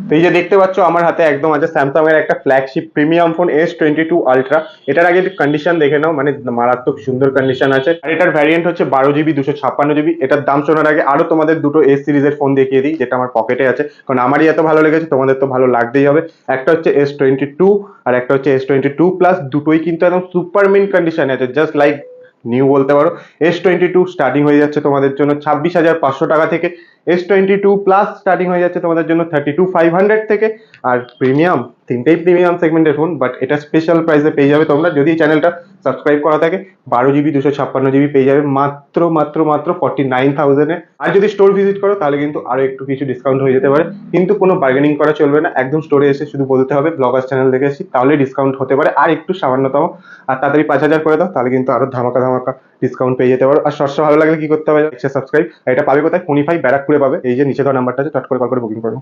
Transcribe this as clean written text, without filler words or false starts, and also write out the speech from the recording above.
তো এই যে দেখতে পাচ্ছ আমার হাতে একদম আছে স্যামসাং এর একটা flagship premium phone S22 ultra. এটার আগে কন্ডিশন দেখে নাও, মানে মারাত্মক সুন্দর কন্ডিশন আছে। আর এটার ভ্যারিয়েন্ট হচ্ছে 12 GB 256 GB। এটার দাম শোনার আগে আরো তোমাদের দুটো এস সিরিজের ফোন দেখিয়ে দিই, যেটা আমার পকেটে আছে, কারণ আমারই এত ভালো লেগেছে, তোমাদের তো ভালো লাগতেই হবে। একটা হচ্ছে S22 আর একটা হচ্ছে S22 প্লাস। দুটোই কিন্তু একদম সুপার মিন কন্ডিশনে আছে, জাস্ট লাইক নিউ বলতে পারো। S22 স্টার্টিং হয়ে যাচ্ছে তোমাদের জন্য 26,500 টাকা থেকে। S22 প্লাস স্টার্টিং হয়ে যাচ্ছে তোমাদের জন্য 32,500 থেকে। আর প্রিমিয়াম, তিনটেই প্রিমিয়াম সেগমেন্টের ফোন, বাট এটা স্পেশাল প্রাইসে পেয়ে যাবে তোমরা যদি এই চ্যানেলটা সাবস্ক্রাইব করা থাকে। 12 GB 256 GB পেয়ে যাবে মাত্র মাত্র মাত্র 49,000-এ। আর যদি স্টোর ভিজিট করো তাহলে কিন্তু আরো একটু কিছু ডিসকাউন্ট হয়ে যেতে পারে, কিন্তু কোনো বার্গেনিং করা চলবে না। একদম স্টোরে এসে শুধু বলতে হবে ব্লগার্স চ্যানেল দেখে এসেছি, তাহলে ডিসকাউন্ট হতে পারে আর একটু সামান্যতম। আর তাড়াতাড়ি 5,000 করে দাও, তাহলে কিন্তু আরো ধামাকা ধামাকা ডিসকাউন্ট পেয়ে যেতে পারো। আর শর্টস ভালো লাগলে কি করতে হবে, সাবস্ক্রাইব। এটা পাবে কোথায়? ফোনিফাই ব্যারাকপুরে পাবে। এই যে নিচে দেওয়া নাম্বারটা আছে, চট করে কল করে বুকিং করো।